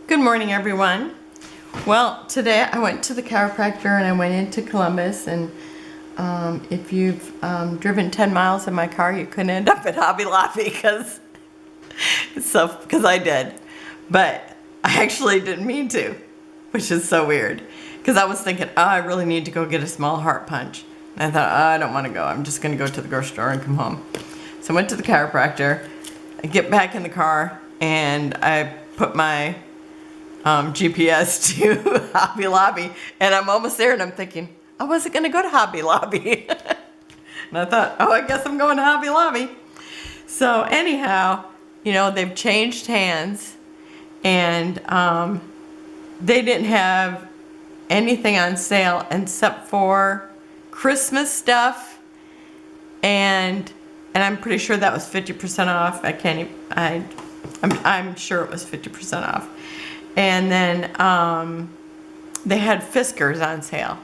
Good morning, everyone. Well, today I went to the chiropractor and I went into Columbus, and if you've driven 10 miles in my car, you couldn't end up at Hobby Lobby because I did. But I actually didn't mean to, which is so weird, because I was thinking, oh, I really need to go get a small heart punch. And I thought, oh, I don't want to go. I'm just going to go to the grocery store and come home. So I went to the chiropractor. I get back in the car and I put my GPS to Hobby Lobby, and I'm almost there, and I'm thinking, I wasn't going to go to Hobby Lobby. And I thought, oh, I guess I'm going to Hobby Lobby. So anyhow, you know, they've changed hands, and they didn't have anything on sale except for Christmas stuff, and I'm pretty sure that was 50% off. I'm sure it was 50% off. And then they had Fiskars on sale.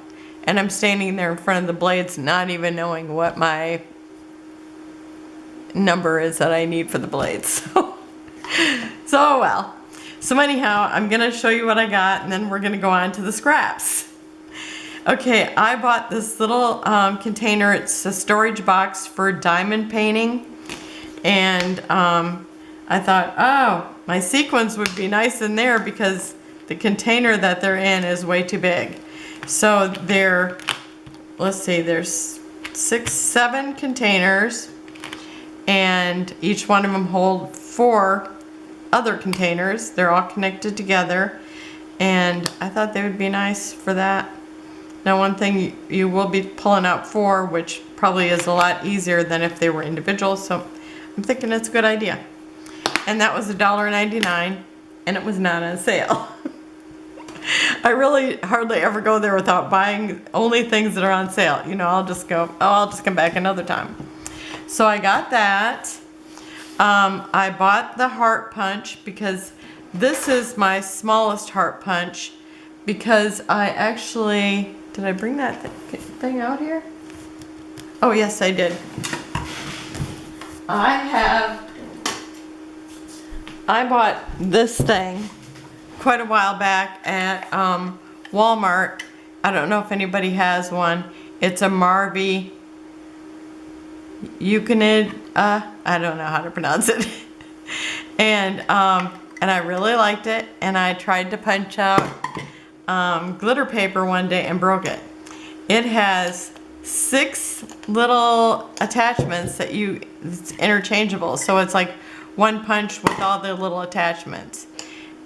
And I'm standing there in front of the blades not even knowing what my number is that I need for the blades. So well. So anyhow, I'm going to show you what I got, and then we're going to go on to the scraps. Okay, I bought this little container. It's a storage box for diamond painting. And I thought, oh, my sequins would be nice in there because the container that they're in is way too big. So let's see, there's 7 containers, and each one of them hold 4 other containers. They're all connected together, and I thought they would be nice for that. Now, one thing you will be pulling out 4, which probably is a lot easier than if they were individual, so I'm thinking it's a good idea. And that was $1.99, and it was not on sale. I really hardly ever go there without buying only things that are on sale. You know, I'll just come back another time. So I got that. I bought the heart punch because this is my smallest heart punch, because I actually, did I bring that thing out here? Oh yes, I did. I bought this thing quite a while back at Walmart. I don't know if anybody has one. It's a Marvy Euclid. I don't know how to pronounce it. And I really liked it. And I tried to punch out glitter paper one day and broke it. It has 6 little attachments that it's interchangeable. So it's like one punch with all the little attachments,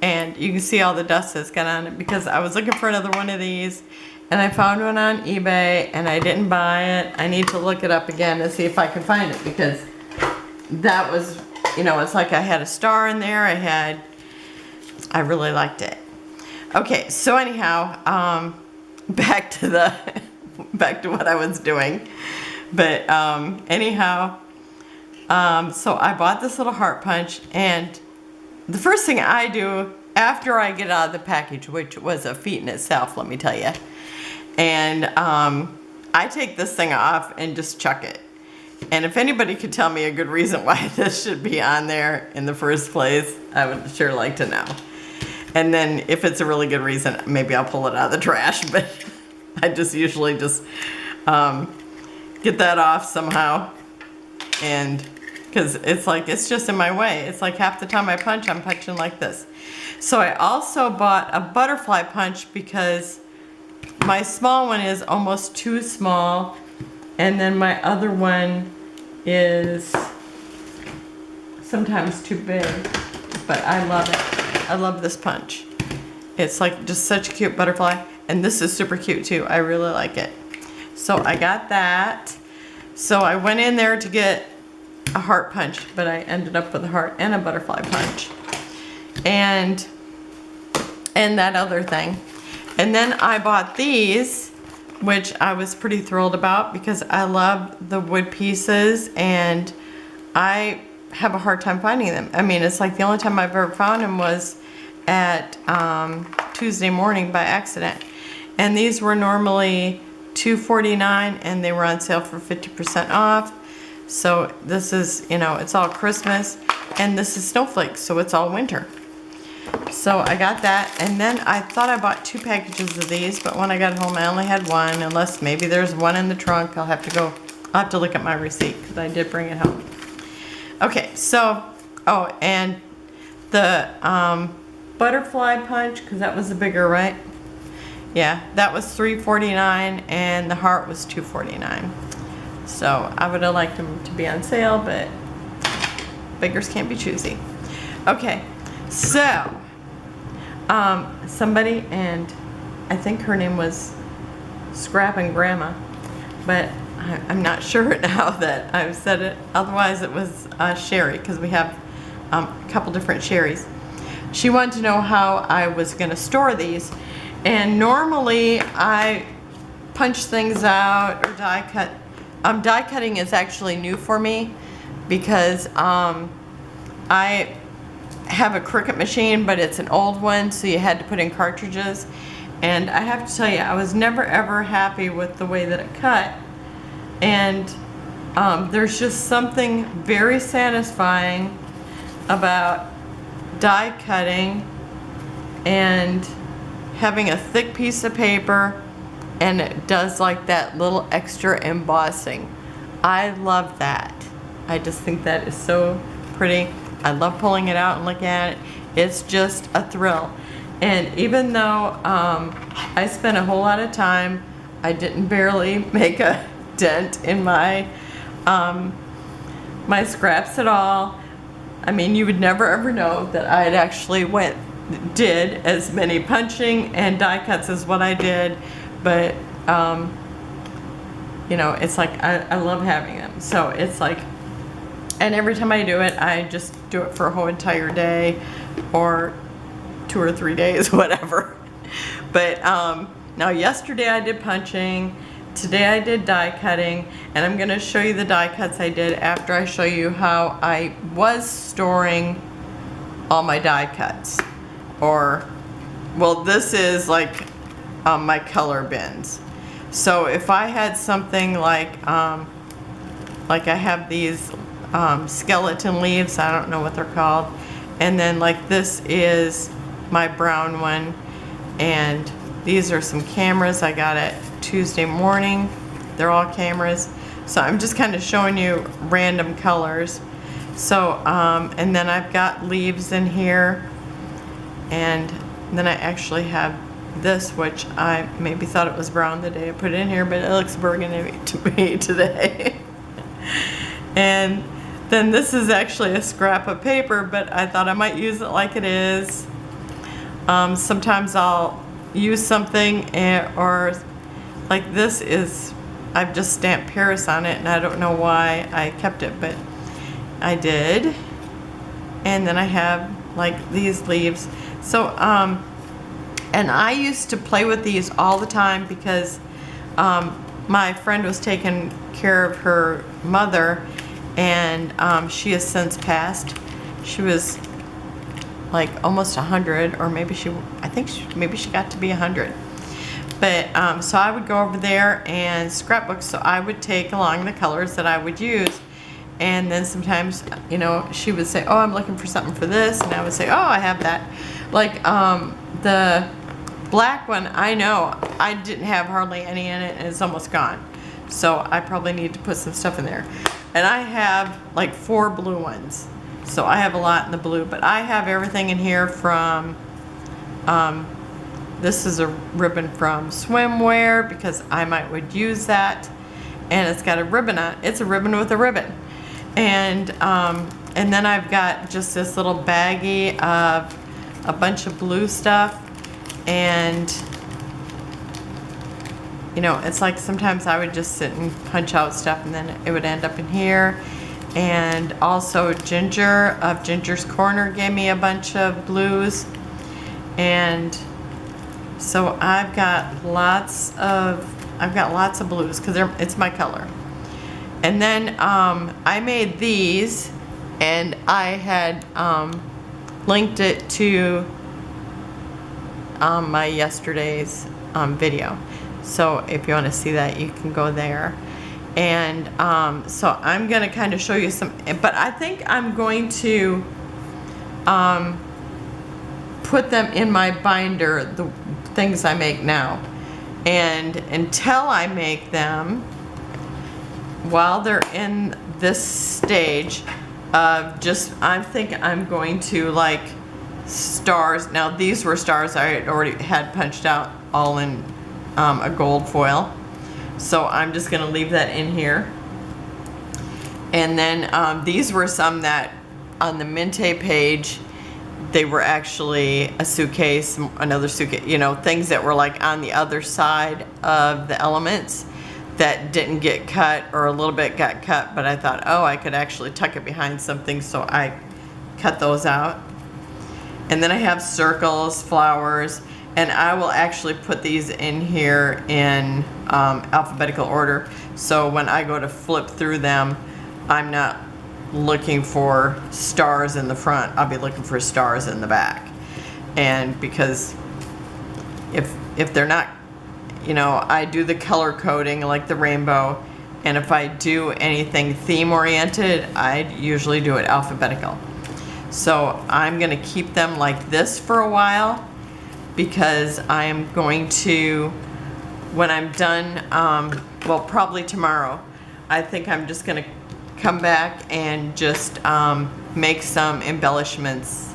and you can see all the dust that's got on it, because I was looking for another one of these and I found one on eBay and I didn't buy it. I need to look it up again to see if I can find it, because that was, you know, it's like I had a star in there. I really liked it. Okay, so anyhow, back to what I was doing. But anyhow, so I bought this little heart punch, and the first thing I do after I get it out of the package, which was a feat in itself, let me tell you, and I take this thing off and just chuck it. And if anybody could tell me a good reason why this should be on there in the first place, I would sure like to know. And then if it's a really good reason, maybe I'll pull it out of the trash, but I just usually just get that off somehow. And because it's just in my way. It's like half the time I punch, I'm punching like this. So I also bought a butterfly punch because my small one is almost too small, and then my other one is sometimes too big, but I love it. I love this punch. It's like just such a cute butterfly, and this is super cute too. I really like it. So I got that. So I went in there to get a heart punch, but I ended up with a heart and a butterfly punch, and that other thing. And then I bought these, which I was pretty thrilled about because I love the wood pieces, and I have a hard time finding them. I mean, it's like the only time I've ever found them was at Tuesday morning by accident. And these were normally $2.49, and they were on sale for 50% off. So this is, you know, it's all Christmas, and this is snowflakes, so it's all winter. So I got that, and then I thought I bought 2 packages of these, but when I got home I only had 1, unless maybe there's 1 in the trunk. I'll have to look at my receipt because I did bring it home. Okay, so, oh, and the butterfly punch, because that was the bigger, right? Yeah, that was $3.49, and the heart was $2.49. So I would have liked them to be on sale, but beggars can't be choosy. Okay, so somebody, and I think her name was Scrap and Grandma, but I'm not sure now that I've said it. Otherwise it was Sherry, because we have a couple different Sherrys. She wanted to know how I was going to store these, and normally I punch things out or die cut. Die cutting is actually new for me because I have a Cricut machine, but it's an old one, so you had to put in cartridges. And I have to tell you, I was never ever happy with the way that it cut. And there's just something very satisfying about die cutting and having a thick piece of paper, and it does like that little extra embossing. I love that. I just think that is so pretty. I love pulling it out and looking at it. It's just a thrill. And even though I spent a whole lot of time, I didn't barely make a dent in my my scraps at all. I mean, you would never ever know that I had actually did as many punching and die cuts as what I did, but you know, it's like I love having them. So it's like, and every time I do it, I just do it for a whole entire day or 2 or 3 days, whatever. But now yesterday I did punching, today I did die cutting, and I'm going to show you the die cuts I did after I show you how I was storing all my die cuts. Or, well, this is like my color bins. So if I had something like I have these skeleton leaves, I don't know what they're called, and then like this is my brown one, and these are some cameras I got it Tuesday morning. They're all cameras. So I'm just kind of showing you random colors. So and then I've got leaves in here, and then I actually have this, which I maybe thought it was brown the day I put it in here, but it looks burgundy to me today. And then this is actually a scrap of paper, but I thought I might use it like it is. Sometimes I'll use something, or like this is, I've just stamped Paris on it, and I don't know why I kept it, but I did. And then I have like these leaves. So and I used to play with these all the time because my friend was taking care of her mother, and she has since passed. She was like almost 100, or maybe maybe she got to be 100. But so I would go over there and scrapbook, so I would take along the colors that I would use. And then sometimes, you know, she would say, oh, I'm looking for something for this, and I would say, oh, I have that. Like the black one, I know I didn't have hardly any in it, and it's almost gone. So I probably need to put some stuff in there. And I have like 4 blue ones. So I have a lot in the blue, but I have everything in here from, this is a ribbon from swimwear because I would use that. And it's got a ribbon on it. It's a ribbon with a ribbon. And then I've got just this little baggie of a bunch of blue stuff. And you know, it's like sometimes I would just sit and punch out stuff, and then it would end up in here. And also Ginger of Ginger's Corner gave me a bunch of blues. And so I've got lots of blues because it's my color. And then I made these, and I had linked it to my yesterday's video. So if you want to see that, you can go there. And so I'm going to kind of show you some, but I think I'm going to put them in my binder, the things I make now. And until I make them, while they're in this stage of just, I think I'm going to like stars. Now these were stars I already had punched out all in a gold foil. So I'm just gonna leave that in here. And then these were some that on the Mintay page, they were actually a suitcase, another suitcase, you know, things that were like on the other side of the elements that didn't get cut, or a little bit got cut, but I thought, oh, I could actually tuck it behind something, so I cut those out. And then I have circles, flowers, and I will actually put these in here in alphabetical order, so when I go to flip through them, I'm not looking for stars in the front, I'll be looking for stars in the back. And because if they're not, you know, I do the color coding like the rainbow, and if I do anything theme oriented, I usually do it alphabetical. So I'm gonna keep them like this for a while, because I'm going to, when I'm done, well, probably tomorrow, I think I'm just gonna come back and just make some embellishments,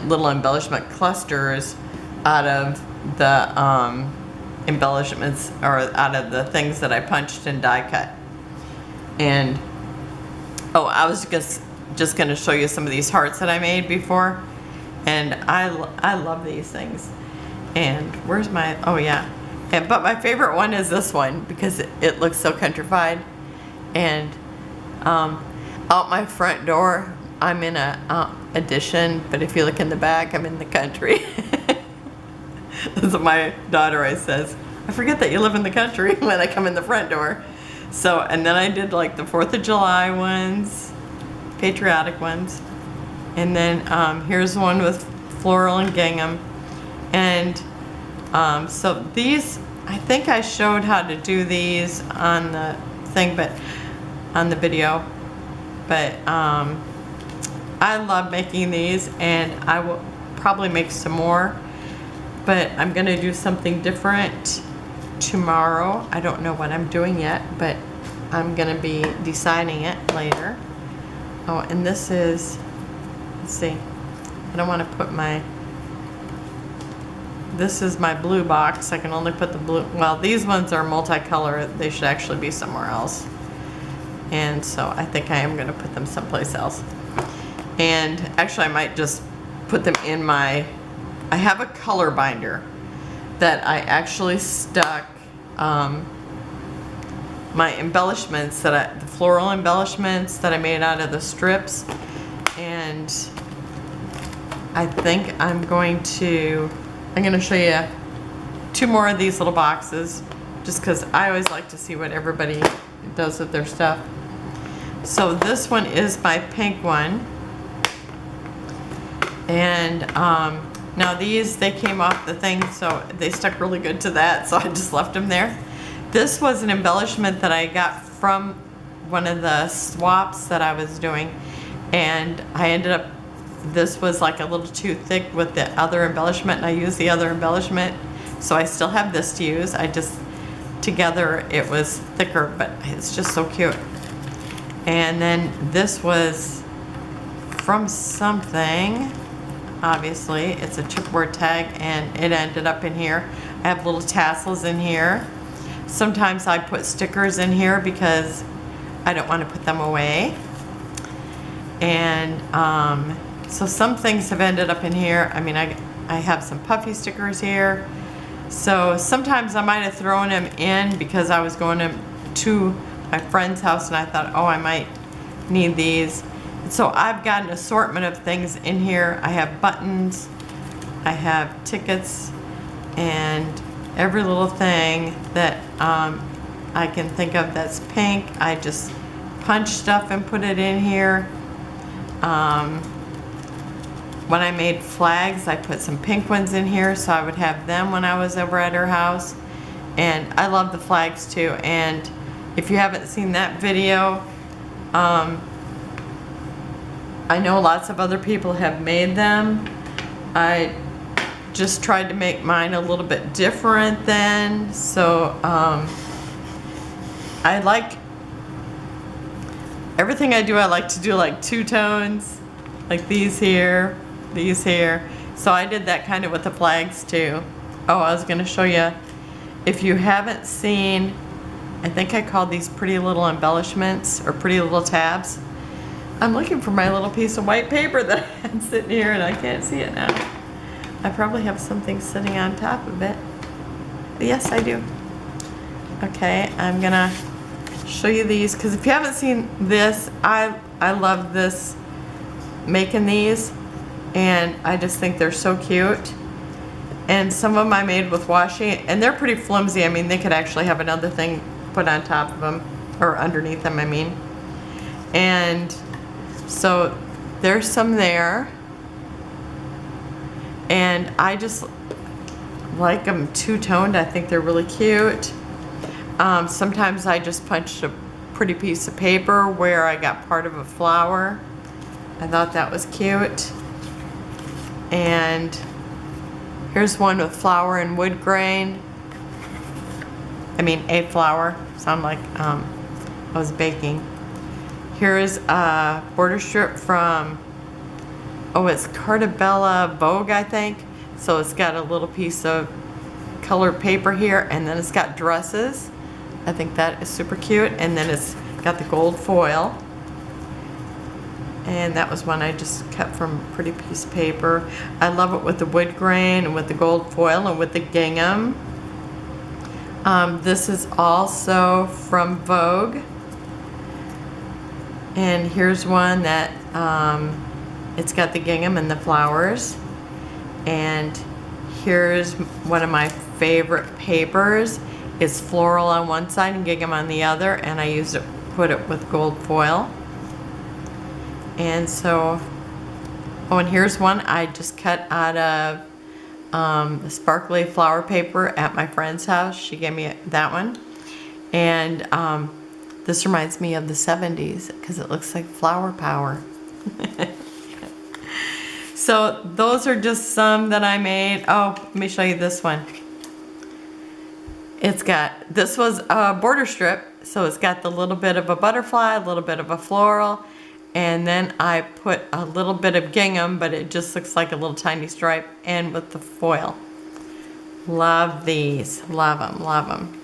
little embellishment clusters out of the embellishments, or out of the things that I punched and die cut. And oh, I was just gonna show you some of these hearts that I made before, and I love these things. And where's my, oh yeah, and but my favorite one is this one, because it looks so countrified. And out my front door, I'm in a addition, but if you look in the back, I'm in the country. That's what my daughter always says. I forget that you live in the country when I come in the front door. So, and then I did like the 4th of July ones, patriotic ones. And then here's one with floral and gingham. And so these, I think I showed how to do these on the thing, but on the video. But I love making these, and I will probably make some more, but I'm gonna do something different tomorrow. I don't know what I'm doing yet, but I'm gonna be deciding it later. Oh, and this is, let's see, I don't want to put my, this is my blue box. I can only put the blue, well, these ones are multicolor. They should actually be somewhere else. And so I think I am going to put them someplace else. And actually I might just put them in my, I have a color binder that I actually stuck my embellishments, that the floral embellishments that I made out of the strips. And I think I'm going to show you 2 more of these little boxes, just because I always like to see what everybody does with their stuff. So this one is my pink one, and now these, they came off the thing, so they stuck really good to that, so I just left them there. This was an embellishment that I got from one of the swaps that I was doing, and I ended up, this was like a little too thick with the other embellishment, and I used the other embellishment, so I still have this to use. I just, together it was thicker, but it's just so cute. And then this was from something, obviously it's a chipboard tag, and it ended up in here. I have little tassels in here. Sometimes I put stickers in here because I don't want to put them away. And so some things have ended up in here. I mean, I have some puffy stickers here. So sometimes I might have thrown them in because I was going to my friend's house, and I thought, oh, I might need these. So I've got an assortment of things in here. I have buttons, I have tickets, and every little thing that I can think of that's pink. I just punch stuff and put it in here. When I made flags, I put some pink ones in here, so I would have them when I was over at her house. And I love the flags too. And if you haven't seen that video, I know lots of other people have made them. I just tried to make mine a little bit different then. So I like everything I do. I like to do like two tones, like these here, these here. So I did that kind of with the flags too. Oh, I was gonna show you, if you haven't seen, I think I called these pretty little embellishments or pretty little tabs. I'm looking for my little piece of white paper that I had sitting here and I can't see it now. I probably have something sitting on top of it. Yes, I do. Okay, I'm gonna show you these because if you haven't seen this, I love this, making these, and I just think they're so cute. And some of them I made with washi, and they're pretty flimsy. I mean, they could actually have another thing put on top of them, or underneath them, I mean. And so there's some there. And I just like them two-toned. I think they're really cute. Sometimes I just punched a pretty piece of paper where I got part of a flower. I thought that was cute. And here's one with flower and wood grain. I mean, a flower. Sound like I was baking. Here's a border strip from, oh, it's Cartabella Vogue, I think. So it's got a little piece of colored paper here, and then it's got dresses. I think that is super cute. And then it's got the gold foil. And that was one I just cut from a pretty piece of paper. I love it with the wood grain and with the gold foil and with the gingham. This is also from Vogue. And here's one that it's got the gingham and the flowers. And here's one of my favorite papers. It's floral on one side and gingham on the other, and I used it, put it with gold foil. And so, oh, and here's one I just cut out of the sparkly flower paper at my friend's house. She gave me that one. And this reminds me of the 70s because it looks like flower power. So those are just some that I made. Oh, let me show you this one. It's got, this was a border strip, so it's got the little bit of a butterfly, a little bit of a floral, and then I put a little bit of gingham, but it just looks like a little tiny stripe, and with the foil. Love these, love them, love them.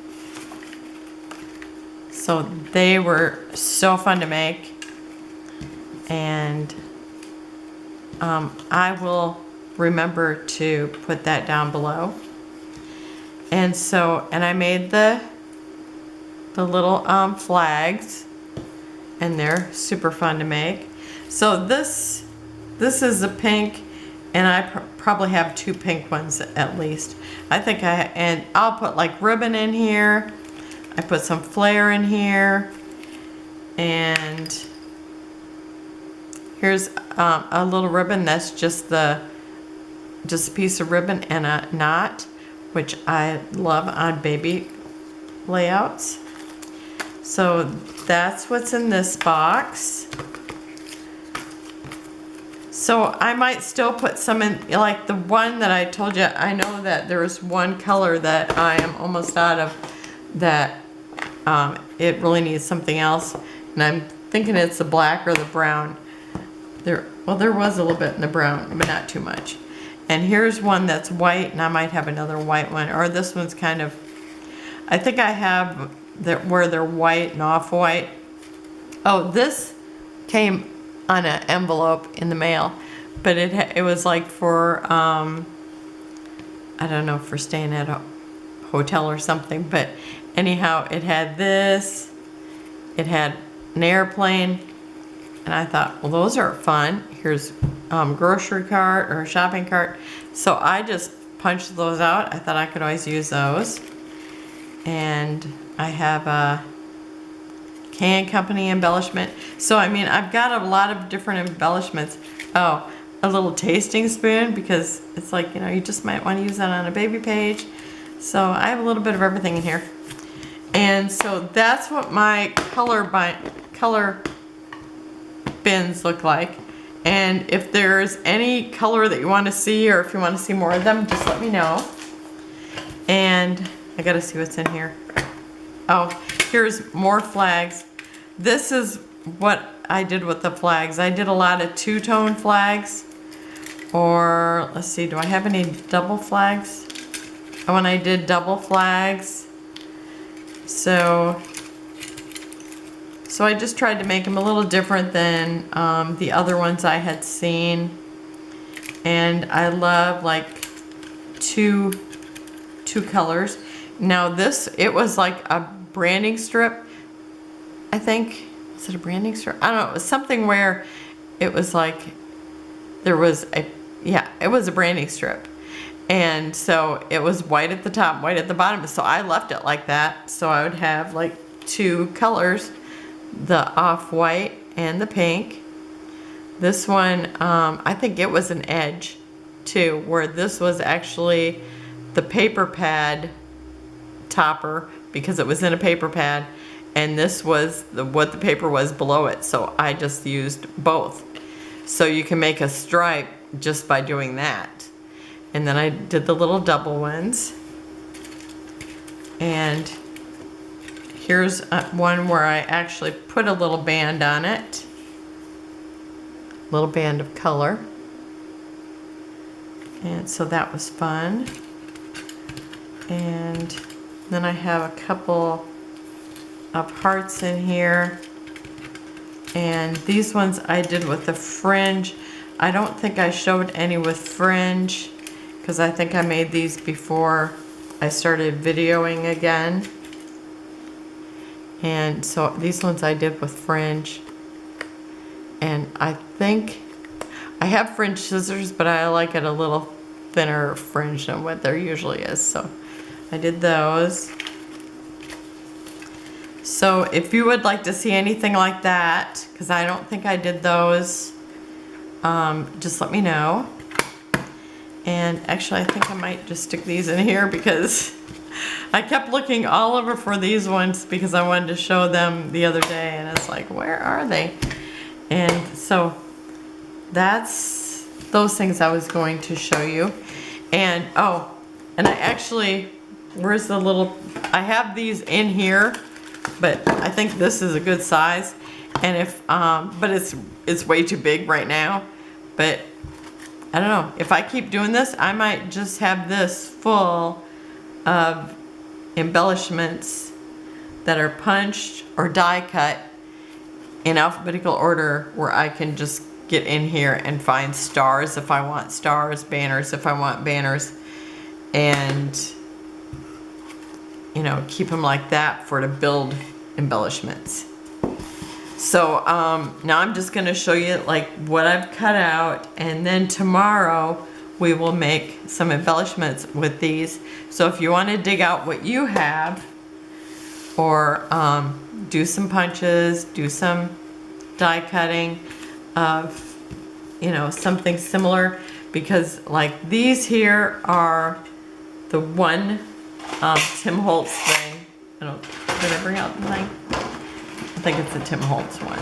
So they were so fun to make, and I will remember to put that down below. And so, and I made the little flags, and they're super fun to make. So this is a pink, and I probably have two pink ones at least. I think and I'll put like ribbon in here. I put some flare in here, and here's a little ribbon that's just a piece of ribbon and a knot, which I love on baby layouts. So that's what's in this box. So I might still put some in, like the one that I told you, I know that there's one color that I am almost out of, that it really needs something else, and I'm thinking it's the black or the brown. Well, there was a little bit in the brown, but not too much. And here's one that's white, and I might have another white one, or this one's kind of, I think I have that where they're white and off-white. Oh, this came on an envelope in the mail, but it was like for, I don't know, for staying at a hotel or something, but anyhow, it had this, it had an airplane, and I thought, well, those are fun. Here's grocery cart or shopping cart. So I just punched those out. I thought I could always use those. And I have a Can Company embellishment. So I mean, I've got a lot of different embellishments. Oh, a little tasting spoon, because it's like, you know, you just might want to use that on a baby page. So I have a little bit of everything in here. And so that's what my color bins look like. And if there's any color that you want to see, or if you want to see more of them, just let me know. And I gotta see what's in here. Oh, here's more flags. This is what I did with the flags. I did a lot of two-tone flags. Or, let's see, do I have any double flags? Oh, and I did double flags. So I just tried to make them a little different than the other ones I had seen. And I love like two colors. Now this, it was like a branding strip, I think. Is it a branding strip? I don't know. It was something where it was like, there was a, yeah, it was a branding strip. And so it was white at the top, white at the bottom. So I left it like that. So I would have like two colors, the off-white and the pink. This one, I think it was an edge too, where this was actually the paper pad topper because it was in a paper pad, and this was what the paper was below it. So I just used both. So you can make a stripe just by doing that. And then I did the little double ones. And here's one where I actually put a little band on it. Little band of color. And so that was fun. And then I have a couple of hearts in here. And these ones I did with the fringe. I don't think I showed any with fringe because I think I made these before I started videoing again. And so these ones I did with fringe. And I think I have fringe scissors, but I like it a little thinner fringe than what there usually is. So I did those. So if you would like to see anything like that, because I don't think I did those, just let me know. And actually I think I might just stick these in here because I kept looking all over for these ones because I wanted to show them the other day, and it's like, where are they? And so that's those things I was going to show you. And oh, and I actually, where's the little, I have these in here, but I think this is a good size. And if, but it's way too big right now. But I don't know, if I keep doing this, I might just have this full of embellishments that are punched or die cut in alphabetical order, where I can just get in here and find stars if I want stars, banners if I want banners, and you know, keep them like that for to build embellishments. So now I'm just going to show you like what I've cut out, and then tomorrow we will make some embellishments with these. So if you want to dig out what you have, or do some punches, do some die cutting of, you know, something similar, because like these here are the one Tim Holtz thing. Did I bring out the thing? I think it's a Tim Holtz one.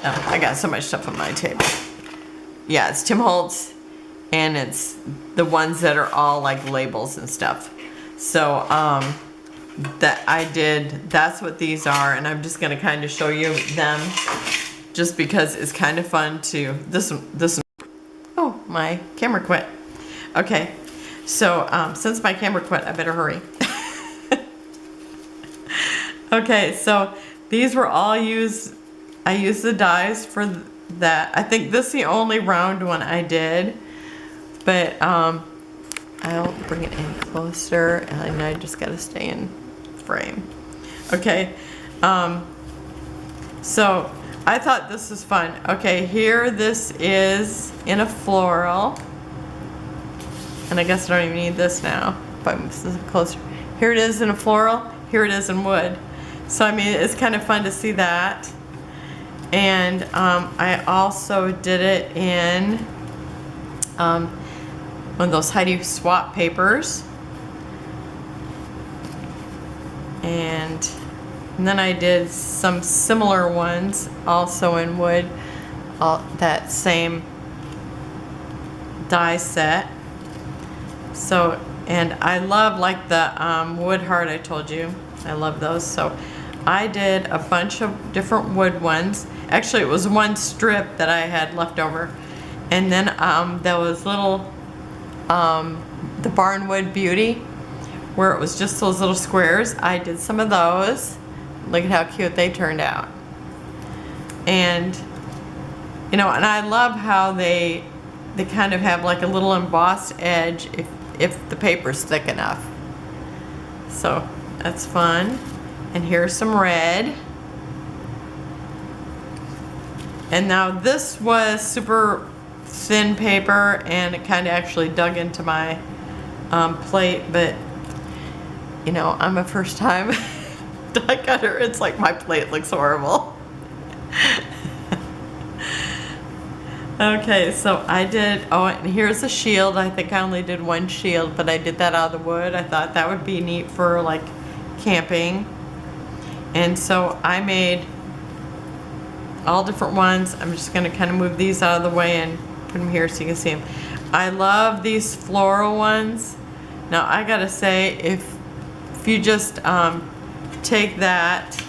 Oh, I got so much stuff on my table. Yeah, it's Tim Holtz, and it's the ones that are all like labels and stuff. So that I did, that's what these are, and I'm just gonna kind of show you them just because it's kind of fun to, this, oh, my camera quit. Okay, so since my camera quit, I better hurry. Okay, so these were all used, I used the dies for that. I think this is the only round one I did, but I'll bring it in closer, and I just gotta stay in frame. Okay, so I thought this was fun. Okay, here this is in a floral, and I guess I don't even need this now, but this is closer. Here it is in a floral, here it is in wood. So I mean, it's kind of fun to see that. And I also did it in one of those Heidi Swap papers. And then I did some similar ones also in wood, all that same die set. So, and I love like the wood heart I told you. I love those. So I did a bunch of different wood ones. Actually, it was one strip that I had left over. And then there was little, the Barnwood Beauty, where it was just those little squares. I did some of those. Look at how cute they turned out. And, you know, and I love how they kind of have like a little embossed edge if the paper's thick enough. So that's fun. And here's some red. And now this was super thin paper, and it kind of actually dug into my plate, but you know, I'm a first time die cutter. It's like my plate looks horrible. Okay, so I did, oh, and here's a shield. I think I only did one shield, but I did that out of the wood. I thought that would be neat for like camping. And so I made all different ones. I'm just gonna kind of move these out of the way and put them here so you can see them. I love these floral ones. Now I gotta say, if you just take that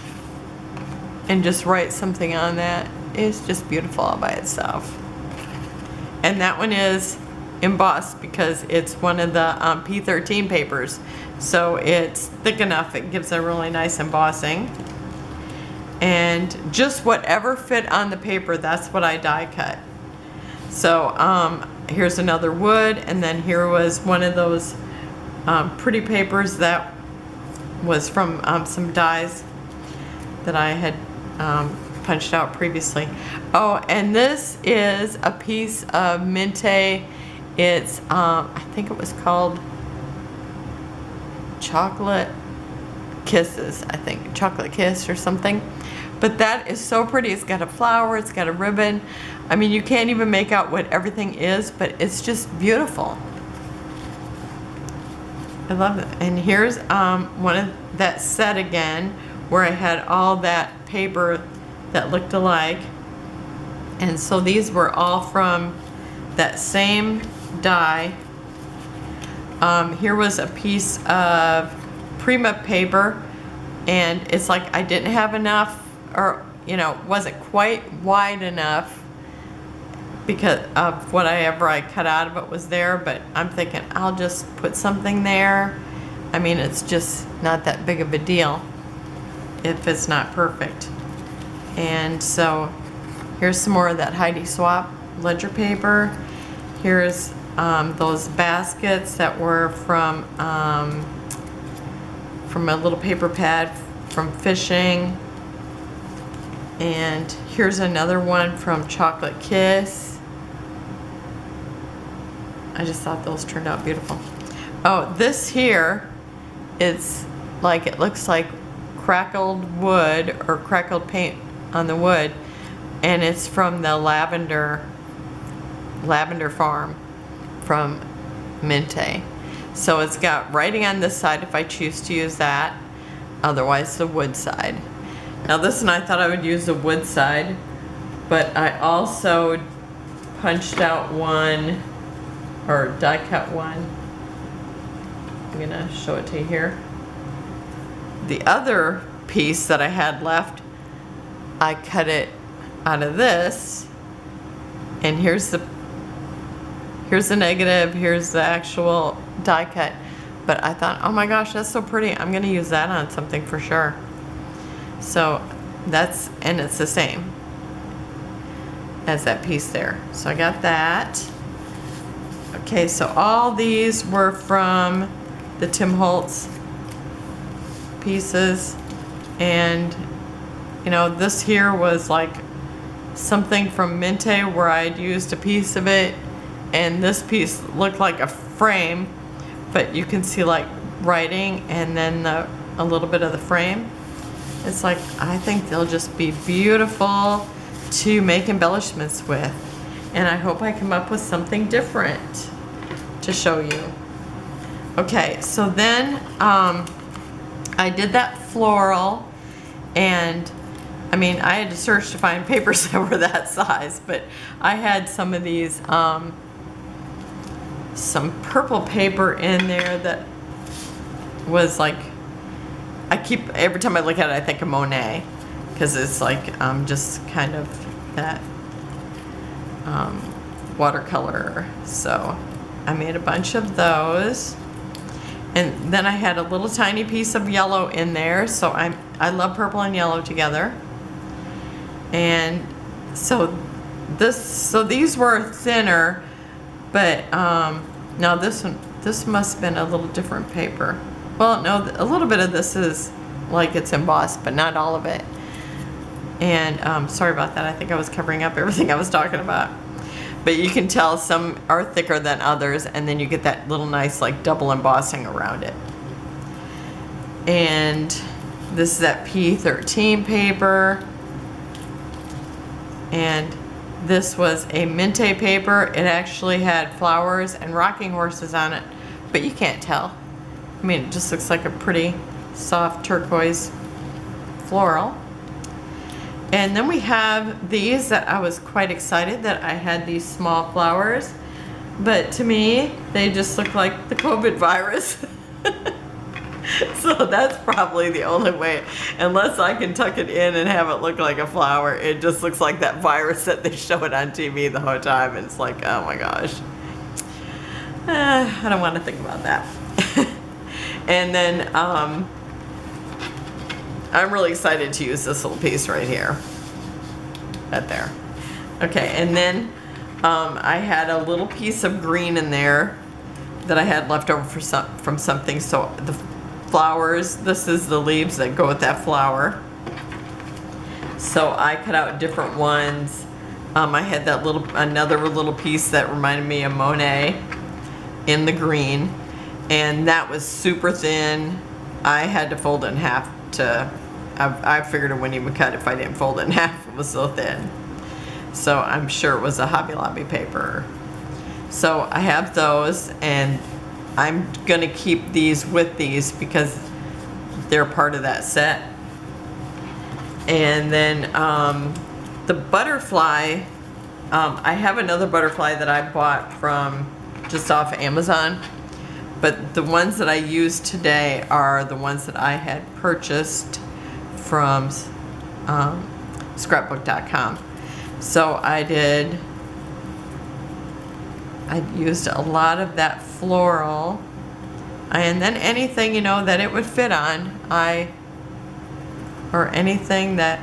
and just write something on that, it's just beautiful all by itself. And that one is embossed because it's one of the P13 papers. So it's thick enough, it gives a really nice embossing. And just whatever fit on the paper, that's what I die cut. So here's another wood, and then here was one of those pretty papers that was from some dies that I had punched out previously. Oh, and this is a piece of Mintay. It's, I think it was called Chocolate Kisses, I think. Chocolate Kiss or something. But that is so pretty. It's got a flower, it's got a ribbon. I mean, you can't even make out what everything is, but it's just beautiful. I love it. And here's one of that set again, where I had all that paper that looked alike. And so these were all from that same die. Here was a piece of Prima paper, and it's like I didn't have enough, or you know, wasn't quite wide enough because of whatever I cut out of it was there, but I'm thinking I'll just put something there. I mean, it's just not that big of a deal if it's not perfect. And so here's some more of that Heidi Swapp ledger paper. Here's those baskets that were from a little paper pad from fishing. And here's another one from Chocolate Kiss. I just thought those turned out beautiful. Oh, this here, it's like, it looks like crackled wood or crackled paint on the wood, and it's from the lavender farm from Mintay. So it's got writing on this side if I choose to use that, otherwise the wood side. Now this one I thought I would use the wood side, but I also punched out one, or die cut one. I'm gonna show it to you here. The other piece that I had left, I cut it out of this, and here's the negative, here's the actual die cut. But I thought, oh my gosh, that's so pretty, I'm gonna use that on something for sure. So that's, and it's the same as that piece there. So I got that. Okay, so all these were from the Tim Holtz pieces, and you know, this here was like something from Mintay where I'd used a piece of it, and this piece looked like a frame, but you can see like writing and then a little bit of the frame. It's like, I think they'll just be beautiful to make embellishments with, and I hope I come up with something different to show you. Okay, so then I did that floral, and I mean, I had to search to find papers that were that size, but I had some of these, some purple paper in there that was like, every time I look at it, I think of Monet, because it's like just kind of that watercolor. So I made a bunch of those. And then I had a little tiny piece of yellow in there, so I love purple and yellow together. And so these were thinner, but no, this must have been a little different paper. Well, no, a little bit of this is like it's embossed, but not all of it. And sorry about that. I think I was covering up everything I was talking about. But you can tell some are thicker than others, and then you get that little nice like double embossing around it. And this is that P13 paper. And this was a Mintay paper. It actually had flowers and rocking horses on it, but you can't tell. I mean, it just looks like a pretty soft turquoise floral. And then we have these that I was quite excited that I had these small flowers, but to me, they just look like the COVID virus. So that's probably the only way, unless I can tuck it in and have it look like a flower. It just looks like that virus that they show it on TV the whole time. And it's like, oh my gosh. I don't want to think about that. And then I'm really excited to use this little piece right here. That there. Okay, and then I had a little piece of green in there that I had left over from something. So the flowers, this is the leaves that go with that flower. So I cut out different ones. I had that another little piece that reminded me of Monet in the green, and that was super thin. I had to fold it in half to, I figured it wouldn't even cut if I didn't fold it in half. It was so thin. So I'm sure it was a Hobby Lobby paper. So I have those, and I'm gonna keep these with these because they're part of that set. And then the butterfly, I have another butterfly that I bought from just off Amazon, but the ones that I used today are the ones that I had purchased from scrapbook.com. So I used a lot of that floral, and then anything, you know, that it would fit on, or anything that,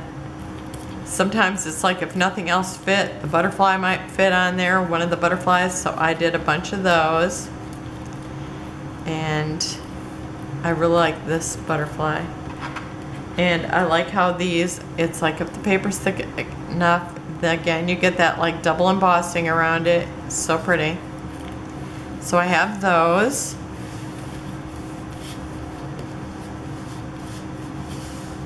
sometimes it's like if nothing else fit, the butterfly might fit on there, one of the butterflies, so I did a bunch of those. And I really like this butterfly. And I like how these, it's like if the paper's thick enough, again, you get that like double embossing around it. So pretty. So I have those.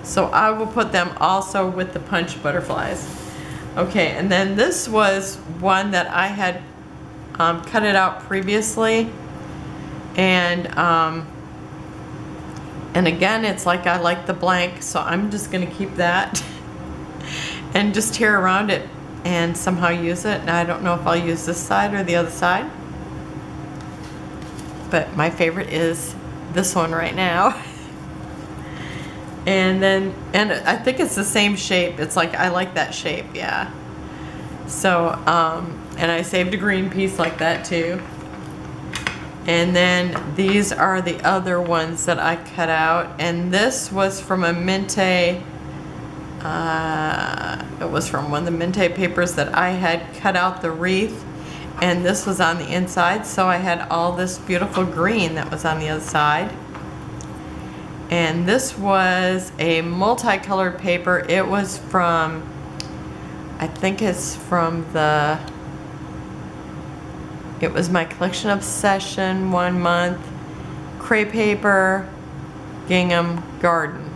So I will put them also with the punch butterflies. Okay, and then this was one that I had cut it out previously. And again, it's like I like the blank, so I'm just gonna keep that and just tear around it and somehow use it. And I don't know if I'll use this side or the other side, but my favorite is this one right now. And I think it's the same shape. It's like, I like that shape, yeah. So, and I saved a green piece like that too. And then these are the other ones that I cut out. And this was from a Mintay, it was from one of the Mintay papers that I had cut out the wreath. And this was on the inside, so I had all this beautiful green that was on the other side. And this was a multicolored paper. It was from, I think it's from it was my Collection Obsession 1 month crepe paper gingham garden.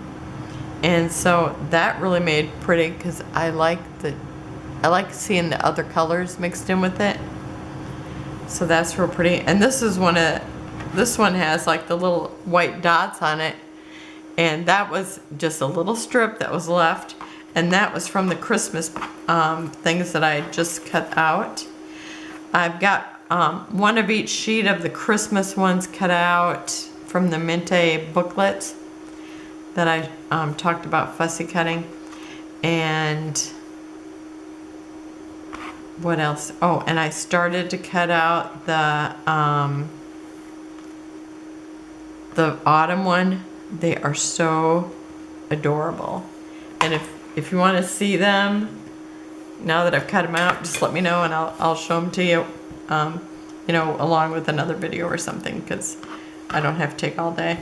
And so that really made pretty, because I like seeing the other colors mixed in with it. So that's real pretty. And this one has like the little white dots on it. And that was just a little strip that was left. and that was from the Christmas things that I just cut out. I've got one of each sheet of the Christmas ones cut out from the Mintay booklets that I talked about fussy cutting. And what else? Oh, and I started to cut out the autumn one. They are so adorable. And if you want to see them, now that I've cut them out, just let me know and I'll show them to you, you know, along with another video or something, because I don't have to take all day.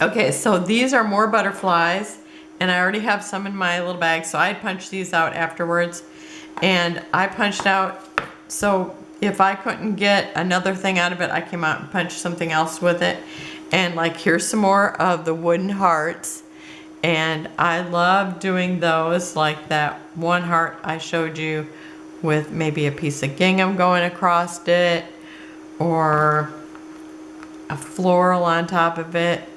Okay, so these are more butterflies, and I already have some in my little bag, so I punched these out afterwards. And I punched out, so if I couldn't get another thing out of it, I came out and punched something else with it. And like, here's some more of the wooden hearts. And I love doing those, like that one heart I showed you with maybe a piece of gingham going across it, or a floral on top of it.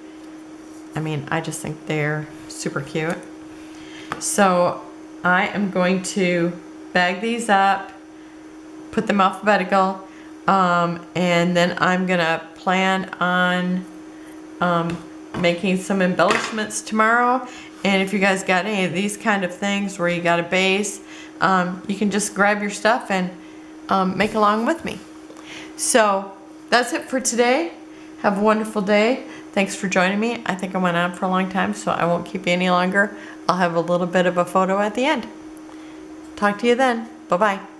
I mean, I just think they're super cute. So I am going to bag these up, put them alphabetical, and then I'm gonna plan on making some embellishments tomorrow. And if you guys got any of these kind of things where you got a base, you can just grab your stuff and make along with me. So that's it for today. Have a wonderful day. Thanks for joining me. I think I went on for a long time, so I won't keep you any longer. I'll have a little bit of a photo at the end. Talk to you then. Bye-bye.